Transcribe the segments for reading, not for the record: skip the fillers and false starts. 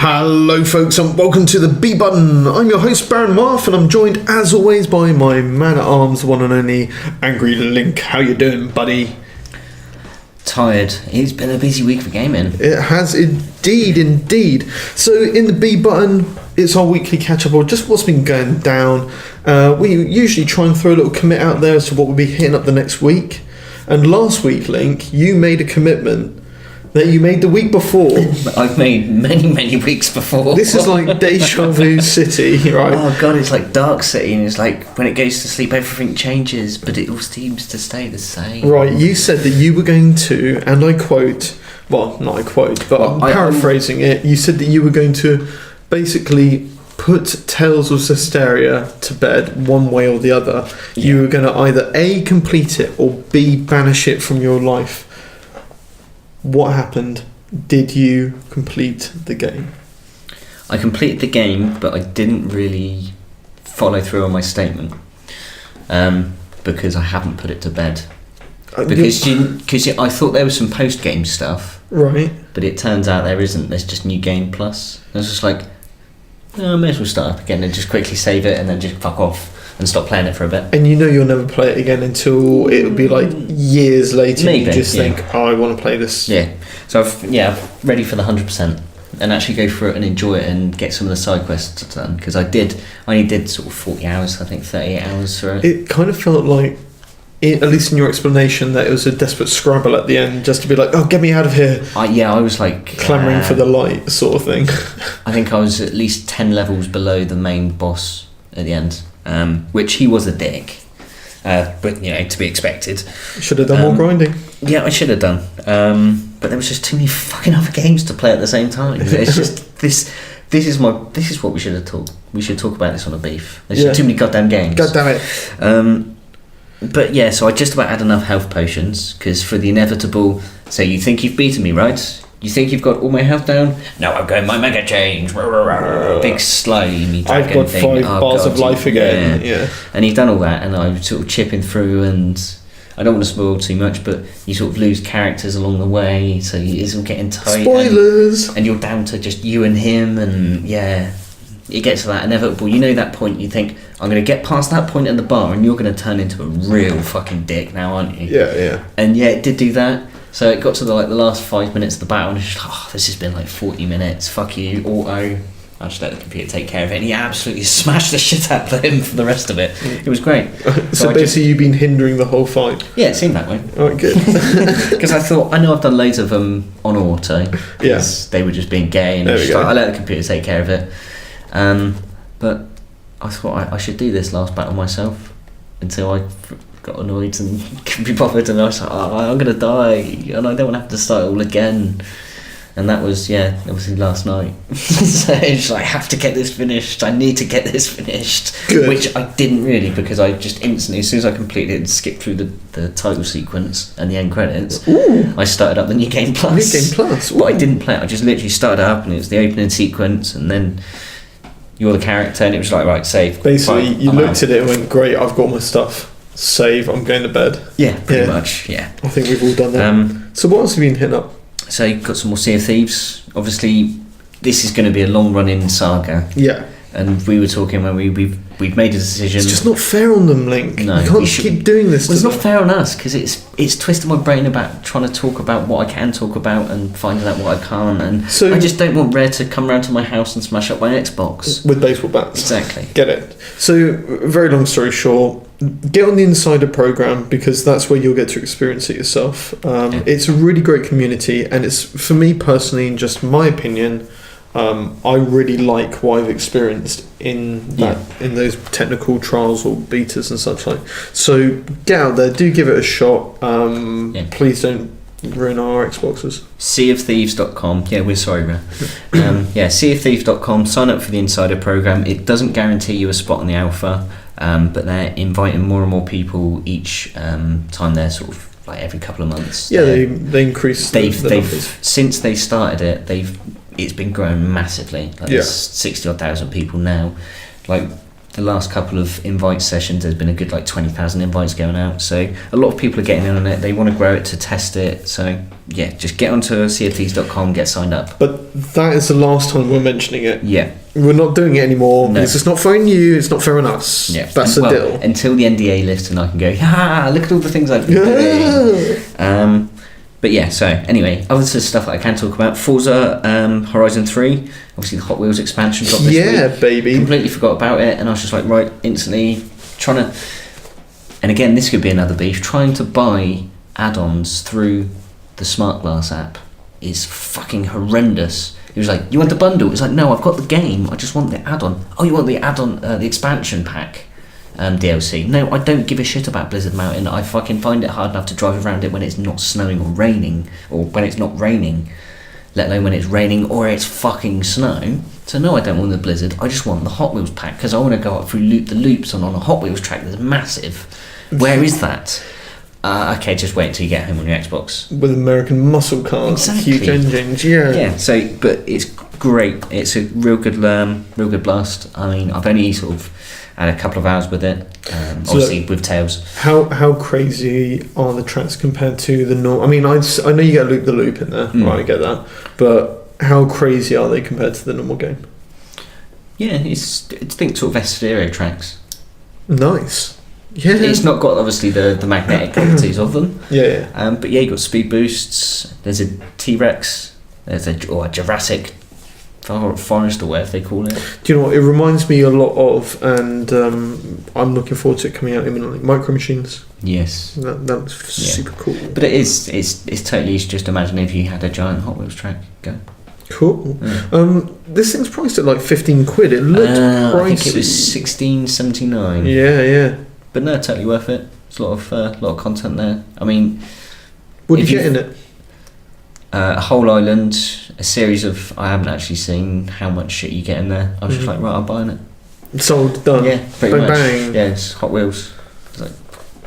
Hello folks and welcome to the B Button. I'm your host Baron Marf and I'm joined as always by my man-at-arms, the one and only AngryLink. How you doing, buddy? Tired. It's been a busy week for gaming. It has indeed. So in the B Button, it's our weekly catch-up or just what's been going down. We usually try and throw a little commit out there as to what we'll be hitting up the next week. And last week, Link, you made a commitment that you made the week before. I've made many weeks before. This is like Deja Vu City, right? Oh god, it's like Dark City, and it's like when it goes to sleep everything changes, but it all seems to stay the same. Right, you said that you were going to, and I quote, well, not I quote, but I'm paraphrasing it, you said that you were going to basically put Tales of Zestiria to bed one way or the other. Yeah. You were going to either A, complete it, or B, banish it from your life. What happened? Did you complete the game? I completed the game, but I didn't really follow through on my statement because I haven't put it to bed. Because I thought there was some post-game stuff, right? But it turns out there isn't. There's just New Game Plus. I was just like, I may as well start up again and just quickly save it and then just fuck off and stop playing it for a bit. And you know you'll never play it again until it'll be like years later. Maybe, you just think, I want to play this. Yeah. So I'm ready for the 100% and actually go through it and enjoy it and get some of the side quests done, because I only did sort of 40 hours, I think 38 hours for it. It kind of felt like, at least in your explanation, that it was a desperate scrabble at the end, just to be like, oh, get me out of here. I was like clamouring for the light sort of thing. I think I was at least 10 levels below the main boss at the end. Which he was a dick, but to be expected. Should have done more grinding. Yeah, I should have done. But there was just too many fucking other games to play at the same time. It's just this is what we should have talked. We should talk about this on a beef. There's just too many goddamn games. God damn it. But yeah, so I just about had enough health potions, because for the inevitable, so you think you've beaten me, right? You think you've got all my health down? No, I'm going my mega change. Big slimy dragon I've got thing. 5 bars of life again. Yeah. And he'd done all that, and I was sort of chipping through, and I don't want to spoil too much, but you sort of lose characters along the way, so it's all getting tight. Spoilers! And you're down to just you and him, and yeah, it gets to that inevitable. You know that point, you think, I'm going to get past that point at the bar, and you're going to turn into a real fucking dick now, aren't you? Yeah. And yeah, it did do that. So it got to the last 5 minutes of the battle, and it's just, this has been like 40 minutes. Fuck you, auto. I'll just let the computer take care of it. And he absolutely smashed the shit out of him for the rest of it. It was great. So basically, you've been hindering the whole fight. Yeah, it seemed that way. All right, good. Because I thought, I know I've done loads of them on auto. Yes. They were just being gay, and I let the computer take care of it. But I thought I should do this last battle myself until I got annoyed and couldn't be bothered, and I was like, I'm going to die, and I don't want to have to start all again. And that was, obviously last night. So it's like, I have to get this finished, I need to get this finished. Good. Which I didn't really, because I just instantly, as soon as I completed it and skipped through the title sequence and the end credits, I started up the New Game Plus. New Game Plus? Ooh. But I didn't play it, I just literally started up, and it was the opening sequence, and then you're the character, and it was like, right, save. Basically, you looked at it and went, great, I've got my stuff. Save, I'm going to bed. Yeah, pretty much, yeah. I think we've all done that. So what else have you been hitting up? So you've got some more Sea of Thieves. Obviously, this is going to be a long-running saga. Yeah. And we were talking when we've made a decision. It's just not fair on them, Link. No, you can't keep doing this. Well, it's not fair on us, because it's twisted my brain about trying to talk about what I can talk about and finding out what I can't. And so I just don't want Rare to come round to my house and smash up my Xbox with baseball bats. Exactly. Get it. So, very long story short, get on the Insider program, because that's where you'll get to experience it yourself. It's a really great community, and it's, for me personally, in just my opinion, I really like what I've experienced in those technical trials or betas and such like. So get out there, do give it a shot. Please don't ruin our Xboxes. Seaofthieves.com. Yeah, we're sorry, man. Seaofthieves.com. Sign up for the Insider program. It doesn't guarantee you a spot on the alpha, but they're inviting more and more people each time they're sort of like every couple of months. Yeah, they increase. They've since they started it, it's been growing massively. Like there's 60,000 people now. Like the last couple of invite sessions, there's been a good 20,000 invites going out. So a lot of people are getting in on it. They want to grow it to test it. So yeah, just get onto seaofthieves.com, get signed up. But that is the last time we're mentioning it. Yeah. We're not doing it anymore. No. Because it's not fair on you, it's not fair on us. Yeah. That's the deal. Until the NDA list and I can go, look at all the things I've been doing. But yeah, so anyway, other stuff that I can talk about. Forza Horizon 3, obviously the Hot Wheels expansion dropped this week. Yeah, baby. Completely forgot about it, and I was just like, right, instantly trying to... And again, this could be another beef. Trying to buy add-ons through the Smart Glass app is fucking horrendous. It was like, you want the bundle? It's like, no, I've got the game, I just want the add-on. Oh, you want the add-on, the expansion pack? DLC. No, I don't give a shit about Blizzard Mountain. I fucking find it hard enough to drive around it when it's not snowing or raining, or when it's not raining, let alone when it's raining or it's fucking snow. So no, I don't want the Blizzard. I just want the Hot Wheels pack because I want to go up through the loops on a Hot Wheels track that's massive. Where is that? Okay, just wait until you get home on your Xbox. With American muscle cars, exactly. Huge engines, yeah. Yeah. So, but it's great. It's a real good blast. I mean, I've only sort of had a couple of hours with it, obviously with Tails. How crazy are the tracks compared to the normal? I mean, I know you get loop the loop in there, right? I get that, but how crazy are they compared to the normal game? Yeah, it's think sort of S-Stereo tracks. Nice. Yeah. It's not got obviously the magnetic properties of them. Yeah. But yeah, you got speed boosts. There's a T-Rex. There's a Jurassic Forest, or whatever they call it. Do you know what it reminds me a lot of, and I'm looking forward to it coming out imminently, Micro Machines. Yes, that's super cool. But it's totally just imagine if you had a giant Hot Wheels track. Go cool. This thing's priced at like 15 quid. It looked pricey. I think it was $16.79. Yeah. But no, totally worth it. There's a lot of content there. I mean, what did you get in it? A whole island, a series of... I haven't actually seen how much shit you get in there. I was just like, right, I'm buying it. Sold, done. Yeah, pretty much. Bang. Yeah, it's Hot Wheels. It's like,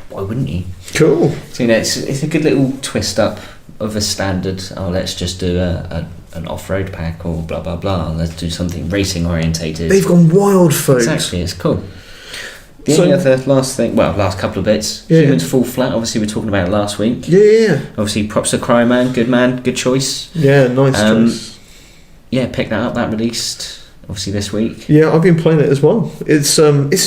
why wouldn't you? Cool. So, it's a good little twist up of a standard, let's just do an off-road pack or blah, blah, blah. Let's do something racing orientated. They've gone wild, folks. Exactly, it's cool. The only other last couple of bits. Humans Fall Flat, obviously we were talking about it last week. Yeah. Obviously props to Cryoman, good choice. Yeah, nice choice. Yeah, pick that up, that released obviously this week. Yeah, I've been playing it as well. It's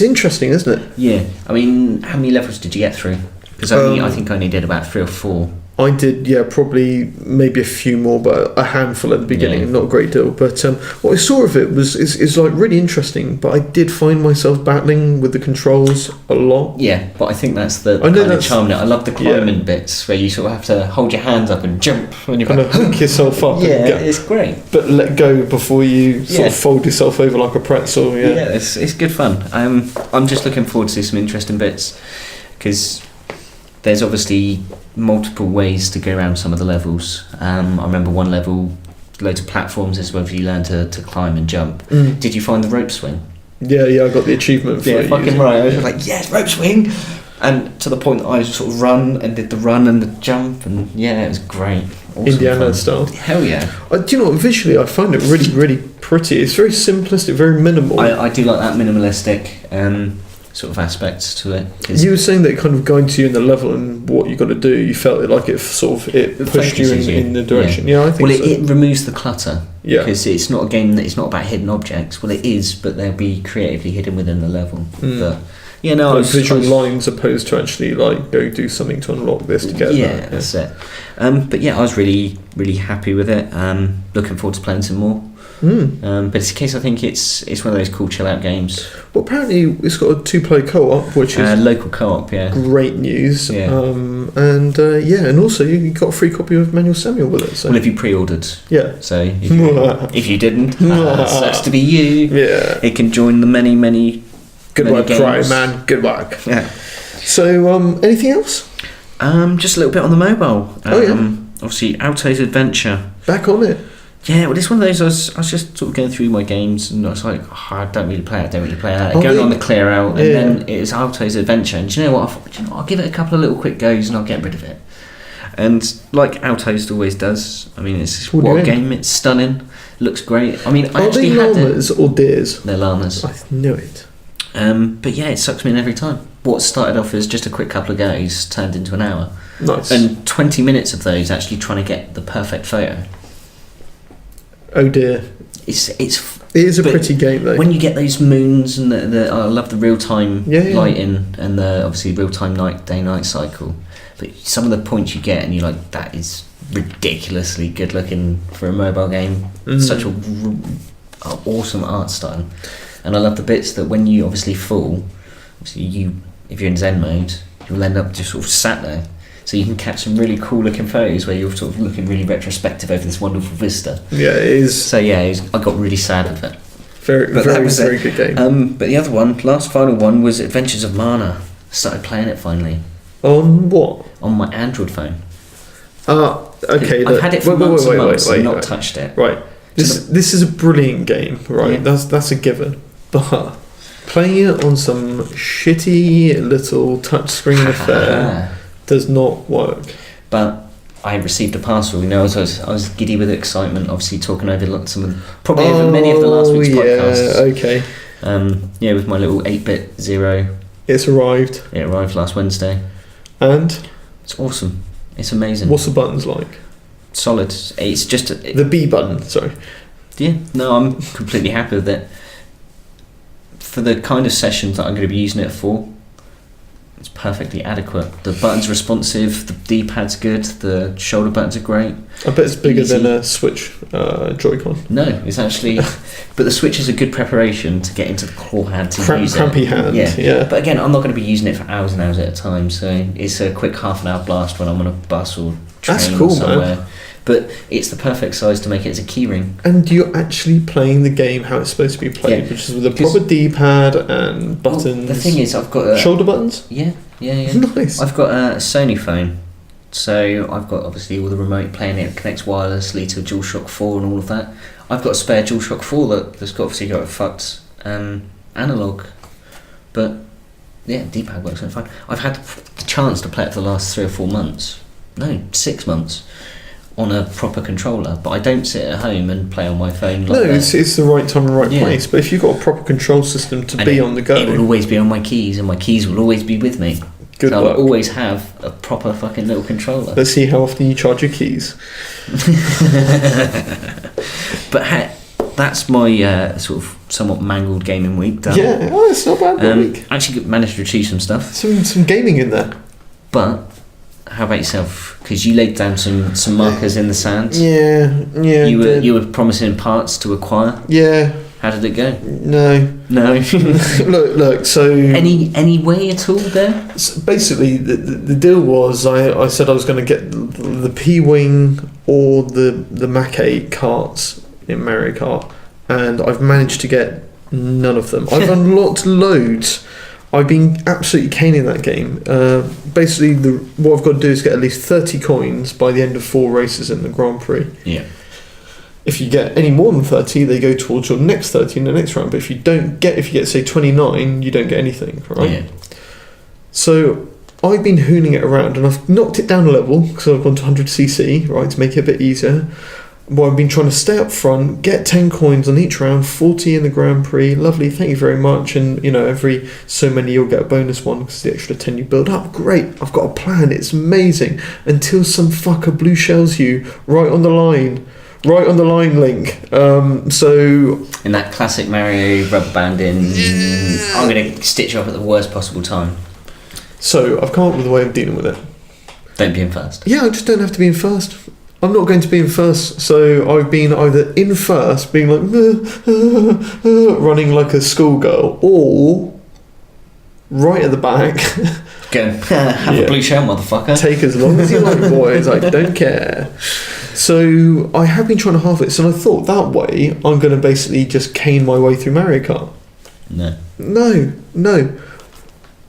interesting, isn't it? Yeah, I mean, how many levels did you get through? Because I think I only did about 3 or 4. I did, probably maybe a few more, but a handful at the beginning, not a great deal. But what I saw of it is like really interesting. But I did find myself battling with the controls a lot. Yeah, but I think that's the kind of charm in it. I love the climbing bits where you sort of have to hold your hands up and jump when you're kind of hook yourself up. Yeah, it's great. But let go before you sort of fold yourself over like a pretzel. Yeah, it's good fun. I'm just looking forward to some interesting bits because there's obviously multiple ways to go around some of the levels. I remember one level, loads of platforms as well, you learn to climb and jump. Did you find the rope swing? Yeah, I got the achievement for it. Fucking right. I was like, yes, rope swing! And to the point that I sort of did the run and the jump, and yeah, it was great. Awesome Indiana fun. style. Hell yeah. Do you know what, visually I find it really, really pretty. It's very simplistic, very minimal. I do like that minimalistic sort of aspects to it. You were saying that it kind of guides you in the level and what you got to do. You felt it like it pushed you in the direction. Yeah, I think so. It removes the clutter. Yeah, because it's not a game that it's not about hidden objects. Well, it is, but they'll be creatively hidden within the level. But yeah, no, like visual lines opposed to actually like go do something to unlock this to get that. That's it. But yeah, I was really, really happy with it. Looking forward to playing some more. But it's a case, I think it's one of those cool chill out games. Well, apparently it's got a 2-player co-op, which is local co-op. Yeah, great news. Yeah. And also you got a free copy of Manual Samuel with it. So. Well, if you pre-ordered, So if you didn't, sucks to be you. Yeah, it can join the many. Good work, Cryoman. Good work. Yeah. So, anything else? Just a little bit on the mobile. Obviously, Alto's Adventure. Back on it. Yeah, well, it's one of those. I was just sort of going through my games, and I was like, I don't really play that. Going on the clear out, and then it was Alto's Adventure. And do you know what? I thought, I'll give it a couple of little quick goes, and I'll get rid of it. And like Alto's always does, I mean, it's what a game. It's stunning, looks great. I mean, I actually had llamas or deers? They're llamas. I knew it. But yeah, it sucks me in every time. What started off as just a quick couple of goes turned into an hour. Nice. And 20 minutes of those actually trying to get the perfect photo. Oh dear. It is a pretty game though. When you get those moons and I love the real time lighting and the obviously real time day night cycle. But some of the points you get and you're like, that is ridiculously good looking for a mobile game. Such a awesome art style. And I love the bits that when you obviously fall, obviously if you're in Zen mode, you'll end up just sort of sat there. So you can catch some really cool looking photos where you're sort of looking really retrospective over this wonderful vista. Yeah, it is. So yeah, I got really sad with it. Very good game. But the other one, final one, was Adventures of Mana. Started playing it finally. On what? On my Android phone. Okay. I've had it for months and months and not touched it. Right. This is a brilliant game, right? Yeah. That's a given. But playing it on some shitty little touchscreen affair does not work. But I received a parcel. I was giddy with excitement. Obviously, talking over many of the last week's podcasts. Okay. With my little 8-bit Zero. It's arrived. It arrived last Wednesday. And it's awesome. It's amazing. What's the buttons like? Solid. It's just the B button. Sorry. Yeah. No, I'm completely happy with it. For the kind of sessions that I'm going to be using it for, it's perfectly adequate. The button's responsive, the D-pad's good, the shoulder buttons are great. I bet it's bigger than a Switch Joy-Con. No, it's actually... but the Switch is a good preparation to get into the claw hand to use it. Crampy hand, yeah. But again, I'm not going to be using it for hours and hours at a time, so it's a quick half-an-hour blast when I'm on a bus or train or somewhere. Man. But it's the perfect size to make it as a keyring. And you're actually playing the game how it's supposed to be played, which is with a proper D-pad and buttons. Well, the thing is, I've got... shoulder buttons? Yeah. Nice. I've got a Sony phone, so I've got obviously all the remote playing it connects wirelessly to DualShock 4 and all of that. I've got a spare DualShock 4 that's obviously got a fucked analog, but yeah, D-pad works fine. I've had the chance to play it for the last 3 or 4 months, 6 months, on a proper controller, but I don't sit at home and play on my phone like that. It's the right time and right place, but if you've got a proper control system to be on the go... It will always be on my keys, and my keys will always be with me. Good luck. I'll always have a proper fucking little controller. Let's see how often you charge your keys. But that's my sort of somewhat mangled gaming week done. Yeah, it's not bad week. Actually managed to achieve some stuff. Some gaming in there. But... how about yourself? Because you laid down some markers in the sand. Yeah. You were promising parts to acquire. Yeah. How did it go? No. Look. So any way at all there? So basically, the deal was I said I was going to get the P-Wing or the Mach-8 carts in Mario Kart, and I've managed to get none of them. I've unlocked loads. I've been absolutely caning that game. Basically, what I've got to do is get at least 30 coins by the end of 4 races in the Grand Prix. Yeah. If you get any more than 30, they go towards your next 30 in the next round. But if you get say 29, you don't get anything, right? Yeah. So I've been hooning it around, and I've knocked it down a level because I've gone to 100cc, right, to make it a bit easier. Well, I've been trying to stay up front, get 10 coins on each round, 40 in the Grand Prix. Lovely, thank you very much. And, every so many you'll get a bonus one because the extra 10 you build up. Great, I've got a plan, it's amazing. Until some fucker blue shells you right on the line, Link. So... in that classic Mario rubber banding, I'm going to stitch you up at the worst possible time. So, I've come up with a way of dealing with it. Don't be in first. Yeah, I just don't have to be in first. I'm not going to be in first, so I've been either in first, being like running like a schoolgirl, or right at the back. Go have a blue shell, motherfucker. Take as long as you like, boys. I don't care. So I have been trying to halve it. So I thought that way I'm going to basically just cane my way through Mario Kart. No.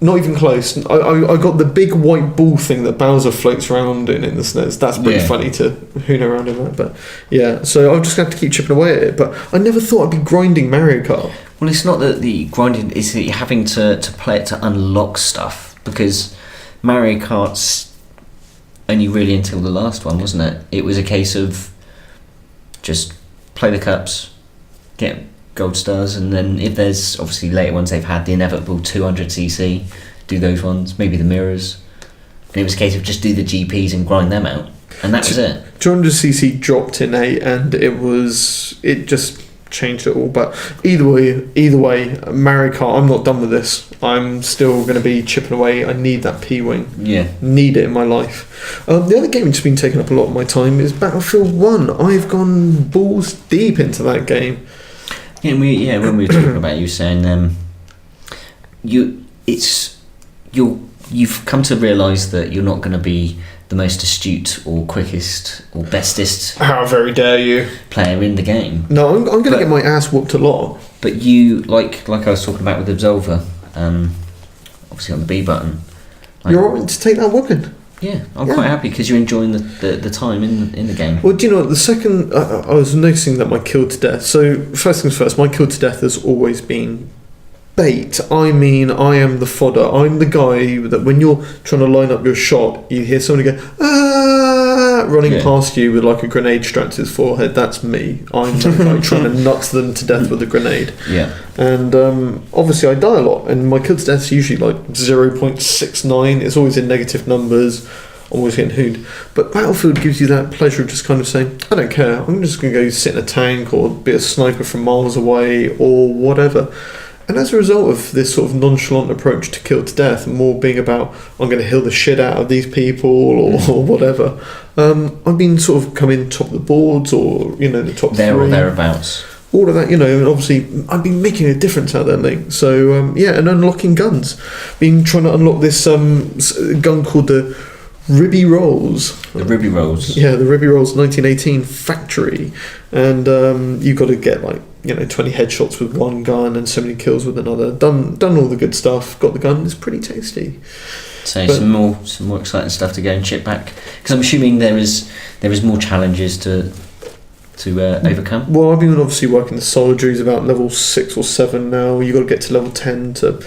Not even close. I got the big white ball thing that Bowser floats around in the SNES. That's pretty funny to hoon around in that. But yeah, so I'm just going to have to keep chipping away at it. But I never thought I'd be grinding Mario Kart. Well, it's not that the grinding is that you're having to play it to unlock stuff, because Mario Kart's only really until the last one, wasn't it? It was a case of just play the cups, get gold stars, and then if there's obviously later ones they've had the inevitable 200cc, do those ones, maybe the mirrors. And it was a case of just do the GPs and grind them out, and that was it. 200cc dropped in 8, and it just changed it all. But either way, Mario Kart, I'm not done with this. I'm still going to be chipping away. I need that P-Wing. Yeah. Need it in my life. The other game which has been taking up a lot of my time is Battlefield 1. I've gone balls deep into that game. Yeah, when we were talking about, you saying you've come to realise that you're not going to be the most astute or quickest or bestest. How very dare you! Player in the game. No, I'm going to get my ass whooped a lot. But you, like I was talking about with Absolver, obviously on the B button. You're alright to take that whooping. Yeah, I'm quite happy because you're enjoying the time in the game. Well, do you know, the second I was noticing that my kill to death. So first things first, my kill to death has always been bait. I mean, I am the fodder. I'm the guy that when you're trying to line up your shot, you hear somebody go running past you with like a grenade strapped to his forehead. That's me. I'm the guy trying to nut them to death with a grenade. Yeah. And obviously I die a lot, and my kill to death is usually like 0.69. It's always in negative numbers. I'm always getting hooed. But Battlefield gives you that pleasure of just kind of saying, I don't care, I'm just going to go sit in a tank or be a sniper from miles away or whatever. And as a result of this sort of nonchalant approach to kill to death, more being about, I'm going to heal the shit out of these people or whatever, I've been sort of coming top of the boards or, the top there 3. Or thereabouts. All of that, and obviously I've been making a difference out there, Link. So, and unlocking guns. Been trying to unlock this gun called the Ribby Rolls. The Ribby Rolls. Yeah, the Ribby Rolls 1918 factory. And you've got to get 20 headshots with one gun and so many kills with another. Done all the good stuff. Got the gun. It's pretty tasty. So some more exciting stuff to go and chip back, because I'm assuming there is more challenges to overcome. Well, I've been obviously working the solitaries about level 6 or 7 now. You've got to get to level 10 to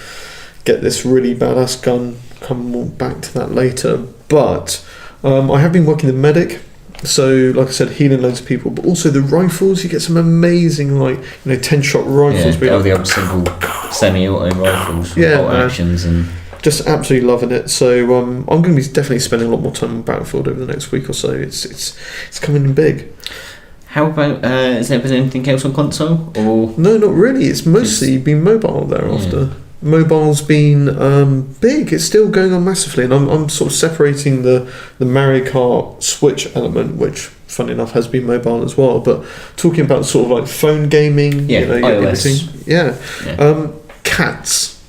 get this really badass gun. Come back to that later. But I have been working the medic. So, like I said, healing loads of people, but also the rifles. You get some amazing, 10-shot rifles. Yeah, the old single semi-auto rifles. Yeah, bolt actions and just absolutely loving it. So, I'm going to be definitely spending a lot more time on Battlefield over the next week or so. It's coming in big. How about has there been anything else on console? Or no, not really. It's mostly been mobile thereafter. Mobile's been big. It's still going on massively, and I'm sort of separating the Mario Kart Switch element, which funny enough has been mobile as well, but talking about sort of like phone gaming, iOS. everything. Cats.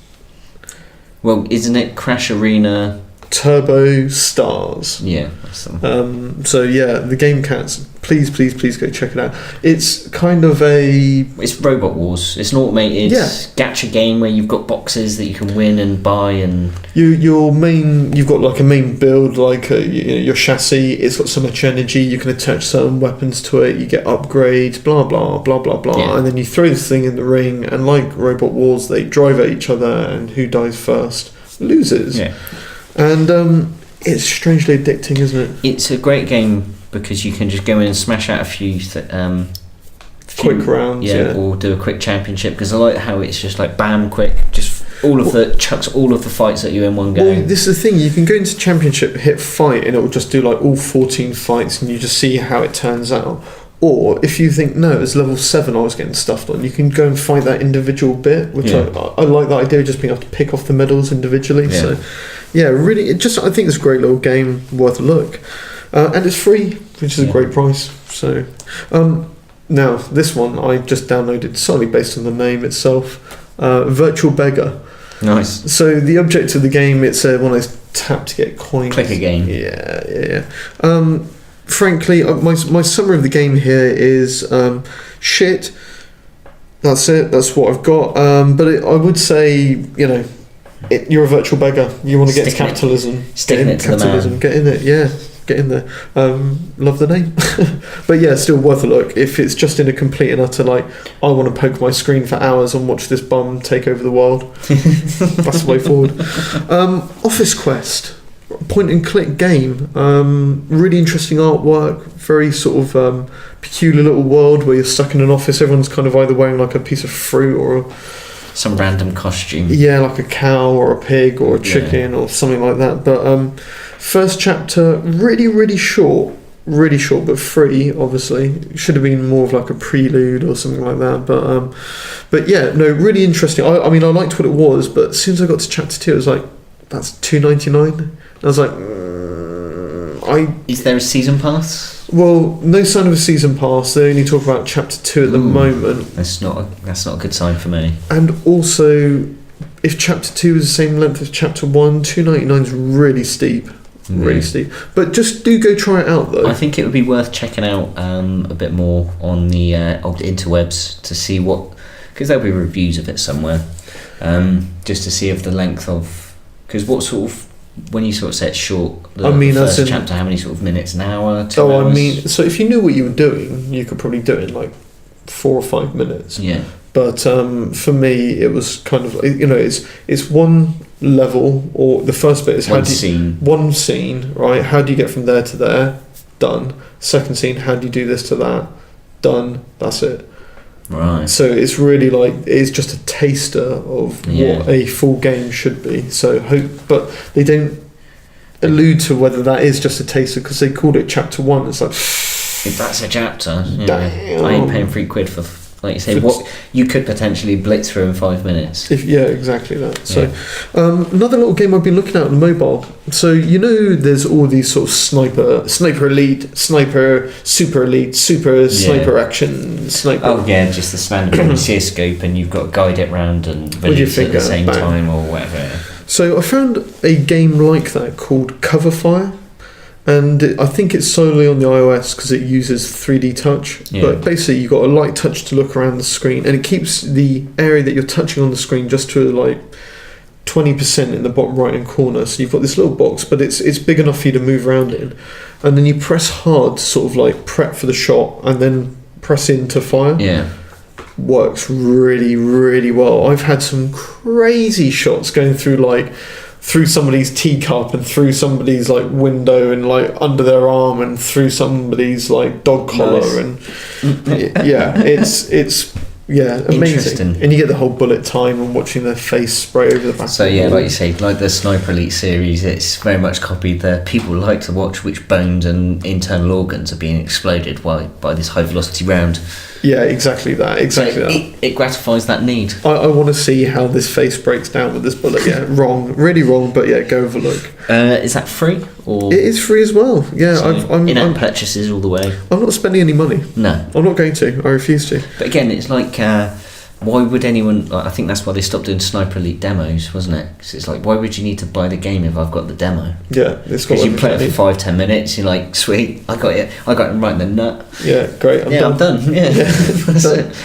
Well, isn't it Crash Arena? Turbo Stars. Yeah. So yeah, the game Cats. Please go check it out. It's kind of it's Robot Wars. It's an automated gacha game where you've got boxes that you can win and buy, and you've got like a main build, like your chassis. It's got so much energy. You can attach certain weapons to it. You get upgrades. Blah blah blah blah blah. And then you throw this thing in the ring, and like Robot Wars, they drive at each other, and who dies first loses. Yeah. And it's strangely addicting, isn't it? It's a great game because you can just go in and smash out a few quick rounds, or do a quick championship. Because I like how it's just like bam, quick, just chucks all of the fights at you in one go. Well, this is the thing. You can go into championship, hit fight, and it will just do like all 14 fights, and you just see how it turns out. Or if you think, no, it's level 7 I was getting stuffed on, you can go and fight that individual bit, which I like that idea of just being able to pick off the medals individually. Yeah. So, yeah, really, I think it's a great little game, worth a look. And it's free, which is a great price. So, now, this one I just downloaded solely based on the name itself, Virtual Beggar. Nice. So the object of the game, it's one of those tap to get coins. Clicker game. Yeah. Frankly, my summary of the game here is shit. That's it. That's what I've got. But I would say, you're a virtual beggar. You want to get into capitalism. Sticking it to capitalism. The man. Get in it. Yeah, get in there. Love the name. But yeah, still worth a look. If it's just in a complete and utter I want to poke my screen for hours and watch this bum take over the world. That's the way forward. Office Quest. point and click game. Really interesting artwork, very sort of peculiar little world where you're stuck in an office. Everyone's kind of either wearing like a piece of fruit or some random costume. Yeah, like a cow or a pig or a chicken or something like that. But first chapter, really short, but free. Obviously, should have been more of like a prelude or something like that. But yeah, no, really interesting. I mean, I liked what it was, but as soon as I got to chapter 2, it was like, that's $2.99. I was like, Is there a season pass? Well, no sign of a season pass. They only talk about chapter 2 at the moment. That's not a good sign for me. And also, if chapter 2 is the same length as chapter 1, $2.99 is really steep. Really steep. But just do go try it out, though. I think it would be worth checking out a bit more on the old interwebs to see what, because there'll be reviews of it somewhere, just to see if the length of, because what sort of, when you sort of set short the first chapter, how many sort of minutes, an hour, 2 hours? I mean, so if you knew what you were doing, you could probably do it in like 4 or 5 minutes. Yeah. But for me, it was kind of, it's one level, or the first bit is one scene, right? How do you get from there to there? Done. Second scene, how do you do this to that? Done. That's it. Right. So it's really like, it's just a taster of what a full game should be. So but they don't allude to whether that is just a taster, because they called it chapter 1. It's like, if that's a chapter, I ain't paying £3 for, like you say, what you could potentially blitz through in 5 minutes. Exactly that. So another little game I've been looking at on the mobile. So there's all these sort of sniper elite, sniper super elite, super sniper action, sniper. Oh yeah, just the standard one. You see a scope and you've got to guide it round and release at the same time or whatever. So I found a game like that called Cover Fire. And I think it's solely on the iOS because it uses 3D touch. Yeah. But basically, you've got a light touch to look around the screen, and it keeps the area that you're touching on the screen just to like 20% in the bottom right-hand corner. So you've got this little box, but it's big enough for you to move around in. And then you press hard to sort of like prep for the shot, and then press in to fire. Yeah. Works really, really well. I've had some crazy shots going through somebody's teacup and through somebody's like window and like under their arm and through somebody's like dog collar. And it's amazing. And you get the whole bullet time and watching their face spray over the back. So like you say, like the Sniper Elite series, it's very much copied the people like to watch which bones and internal organs are being exploded by this high velocity round. Yeah, exactly that. It gratifies that need. I want to see how this face breaks down with this bullet. Yeah, really wrong, but yeah, go have a look. Is that free? Or it is free as well. Yeah, so in-app purchases all the way. I'm not spending any money. No, I'm not going to. I refuse to. But again, it's like, why would anyone? I think that's why they stopped doing Sniper Elite demos, wasn't it? Because it's like, why would you need to buy the game if I've got the demo? Yeah, it's got. Because you play it for 5-10 minutes, you're like, sweet, I got it right in the nut. Yeah, great. I'm done. Yeah. That's it.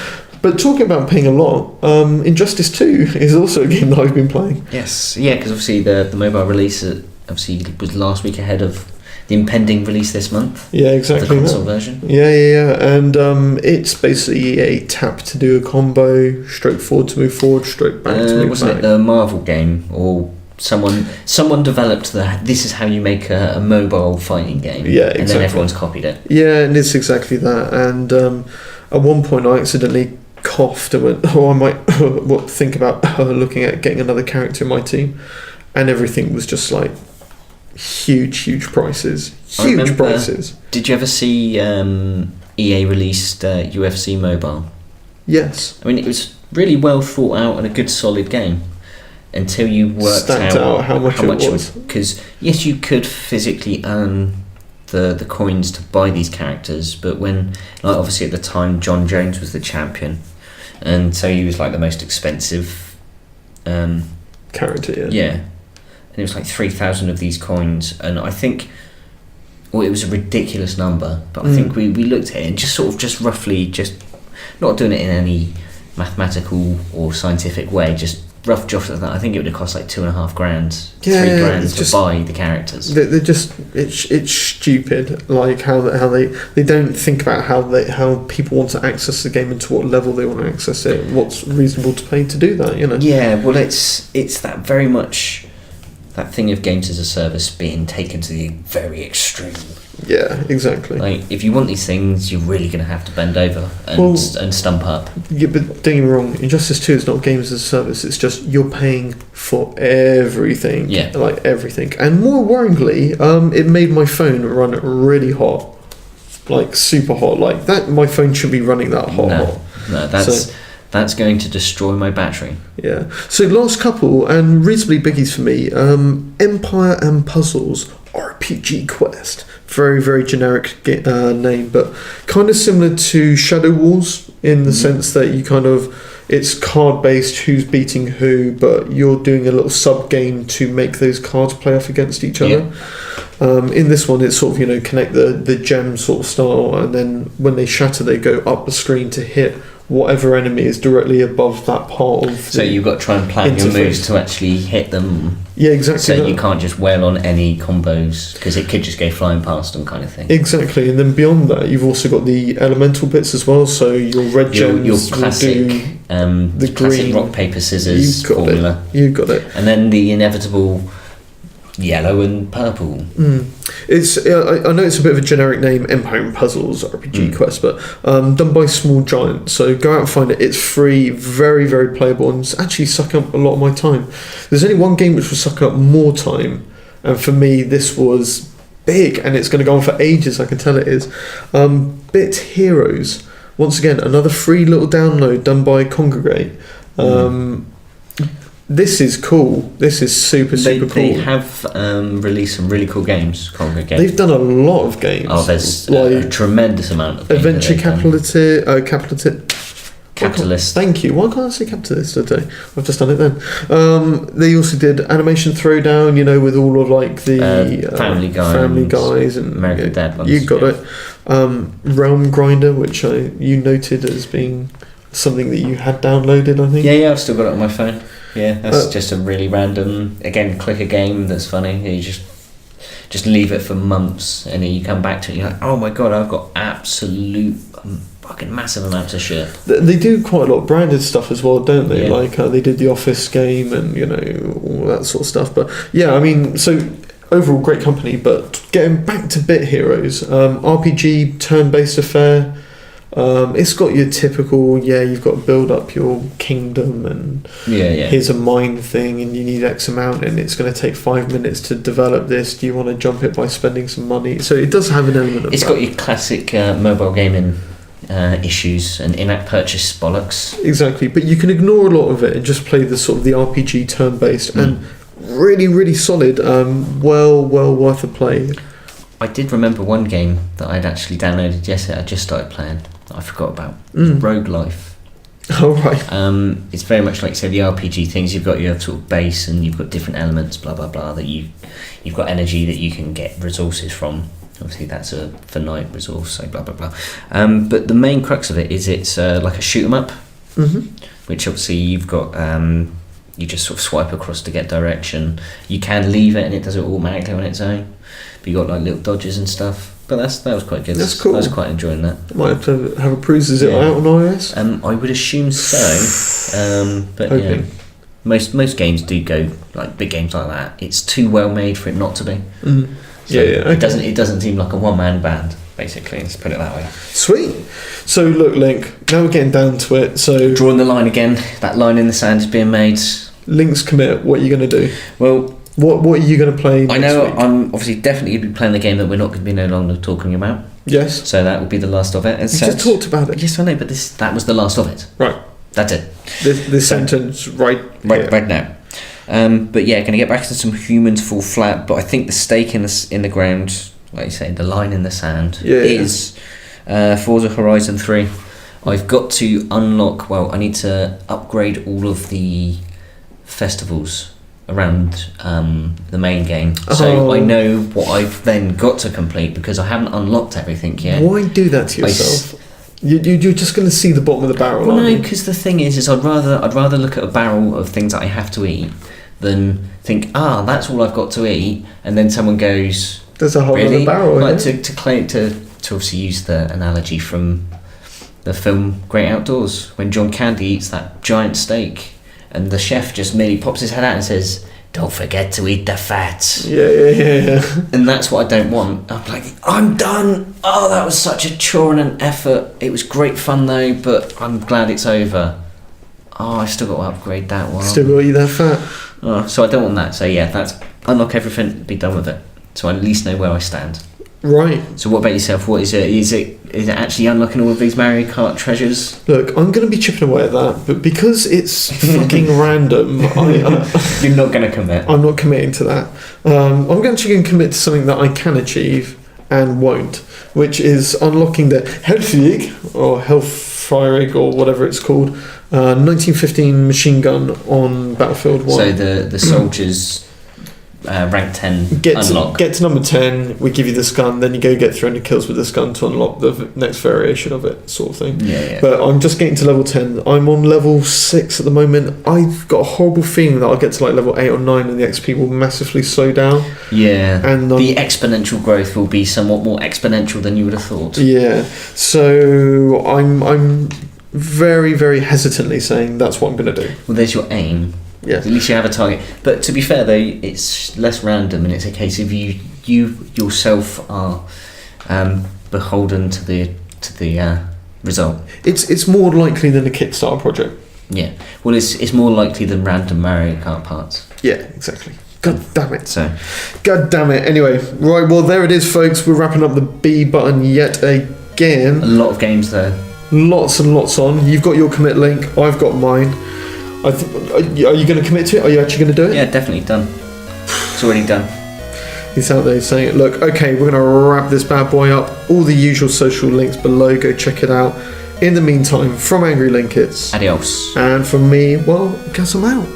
But talking about paying a lot, Injustice 2 is also a game that I've been playing. Yes, yeah, because obviously the mobile release obviously was last week ahead of the impending release this month. Yeah, exactly. The console version. Yeah. And it's basically a tap to do a combo, stroke forward to move forward, stroke back to move back. Wasn't it the Marvel game or someone developed this is how you make a mobile fighting game? Yeah, exactly. And then everyone's copied it. Yeah, and it's exactly that. And at one point I accidentally coughed and went, I might think about looking at getting another character in my team, and everything was just like huge prices. Huge prices. Did you ever see EA released UFC Mobile? Yes. I mean, it was really well thought out and a good solid game until you worked out how much it was. Because yes, you could physically earn the coins to buy these characters, but when, like, obviously at the time John Jones was the champion, and so he was like the most expensive character. Yeah, and it was like 3,000 of these coins, and I think, well, it was a ridiculous number, but I think we looked at it and just roughly, not doing it in any mathematical or scientific way, just rough draft of that. I think it would have cost like $2.5 grand, $3 to buy the characters. They're just it's stupid. Like how they don't think about how people want to access the game and to what level they want to access it. What's reasonable to pay to do that? Yeah, well, it's that very much that thing of games as a service being taken to the very extreme. Yeah, exactly. Like, if you want these things, you're really going to have to bend over and stump up. Yeah, but don't get me wrong, Injustice 2 is not games as a service, it's just you're paying for everything. Yeah. Like, everything. And more worryingly, it made my phone run really hot. Like, super hot. Like, that. My phone should be running that hot. No, that's going to destroy my battery. Yeah. So, last couple, and reasonably biggies for me, Empire and Puzzles RPG Quest. Very, very generic name, but kind of similar to Shadow Wars in the sense that you kind of, it's card based, who's beating who, but you're doing a little sub game to make those cards play off against each other. In this one, it's sort of, connect the gem sort of style, and then when they shatter, they go up the screen to hit whatever enemy is directly above that part of so you've got to try and plan your moves to actually hit them. Yeah, exactly. So you can't just wail on any combos, because it could just go flying past them, kind of thing. Exactly. And then beyond that, you've also got the elemental bits as well, so your red gems, your classic the classic green rock paper scissors formula. You've got it. And then the inevitable yellow and purple. It's I know it's a bit of a generic name, Empire and Puzzles RPG Quest, but done by Small Giant. So go out and find it. It's free, very, very playable, and it's actually sucking up a lot of my time. There's only one game which was sucking up more time, and for me this was big, and it's going to go on for ages. I can tell it is. Bit Heroes. Once again, another free little download done by Congregate. This is cool. This is super cool. They have released some really cool games, Congregate. They've done a lot of games. Oh, there's a tremendous amount of games. Adventure Capitalist. Thank you. Why can't I say capitalist today? I've just done it then. They also did Animation Throwdown, with all of like the Family Guys and American Dad ones. You got it. Realm Grinder, which you noted as being something that you had downloaded, I think. Yeah, I've still got it on my phone. Yeah, that's just a really random, again, clicker game that's funny. You just leave it for months, and then you come back to it, you're like, oh my god, I've got absolute fucking massive amounts of shit. They do quite a lot of branded stuff as well, don't they? Yeah. Like they did the Office game and all that sort of stuff. But yeah, I mean, so overall great company. But getting back to Bit Heroes, RPG turn-based affair. It's got your typical, you've got to build up your kingdom and here's a mine thing and you need X amount and it's going to take 5 minutes to develop this. Do you want to jump it by spending some money? So it does have an element of It's got your classic mobile gaming issues and in-app purchase bollocks. Exactly, but you can ignore a lot of it and just play the sort of the RPG turn-based and really, really solid, well worth a play. I did remember one game that I'd actually downloaded yesterday. I just started playing. I forgot about Rogue Life. Oh right. It's very much like, say, the RPG things. You've got your sort of base, and you've got different elements, blah blah blah. That you've got energy that you can get resources from. Obviously, that's a finite resource. So blah blah blah. But the main crux of it is it's like a shoot 'em up, which obviously you've got. You just sort of swipe across to get direction. You can leave it, and it does it automatically on its own. But you got like little dodges and stuff. But that was quite good. That's cool. I was quite enjoying that. Might have to have a peruse. Is it out on iOS? I would assume so. But most games do go like big games like that. It's too well made for it not to be. So Okay. It doesn't seem like a one-man band. Basically, let's put it that way. Sweet. So look, Link. Now we're getting down to it. So drawing the line again. That line in the sand is being made. Link's commit. What are you going to do? Well. What are you going to play next I know week? I'm obviously definitely going to be playing the game that we're not going to be no longer talking about. Yes. So that will be the last of it. You just talked about it. Yes, I know, but that was the last of it. Right. That's it. This sentence right now. But yeah, going to get back to some humans fall flat. But I think the stake in the ground, like you say, the line in the sand, is Forza Horizon 3. I've got to unlock. Well, I need to upgrade all of the festivals around the main game, so I know what I've then got to complete because I haven't unlocked everything yet. Why do that to yourself? You're just going to see the bottom of the barrel. Well, no, because the thing is I'd rather look at a barrel of things that I have to eat than think, that's all I've got to eat, and then someone goes, there's a whole other barrel. Like to obviously use the analogy from the film Great Outdoors, when John Candy eats that giant steak. And the chef just merely pops his head out and says, don't forget to eat the fat. Yeah. And that's what I don't want. I'm like, I'm done. Oh, that was such a chore and an effort. It was great fun though, but I'm glad it's over. Oh, I still got to upgrade that one. Still got to eat that fat. Oh, so I don't want that. So yeah, that's unlock everything, be done with it. So I at least know where I stand. Right. So what about yourself? What is it? Is it actually unlocking all of these Mario Kart treasures? Look, I'm going to be chipping away at that, but because it's fucking random, You're not going to commit. I'm not committing to that. I'm actually going to commit to something that I can achieve and won't, which is unlocking the Hellfig or Hellfire or whatever it's called, 1915 machine gun on Battlefield 1. So the soldiers. Rank 10 unlock. Get to number 10, we give you this gun, then you go get 300 kills with this gun to unlock the next variation of it, sort of thing. Yeah. But I'm just getting to level 10. I'm on level 6 at the moment. I've got a horrible feeling that I'll get to like level 8 or 9 and the XP will massively slow down. Yeah. And the exponential growth will be somewhat more exponential than you would have thought. Yeah. So I'm very, very hesitantly saying that's what I'm going to do. Well, there's your aim. Yeah. At least you have a target. But to be fair though, it's less random and it's a case of you yourself are beholden to the result. It's more likely than a Kickstarter project. Yeah. Well, it's more likely than random Mario Kart parts. Yeah, exactly. God damn it. God damn it. Anyway, right, well there it is folks. We're wrapping up the B button yet again. A lot of games though. Lots and lots on. You've got your commit link, I've got mine. Are you going to commit to it? Are you actually going to do it? Yeah, definitely done. It's already done. He's out there saying, look, okay, we're going to wrap this bad boy up. All the usual social links below. Go check it out. In the meantime, from AngryLink, it's adios. And from me, well, guess I'm out.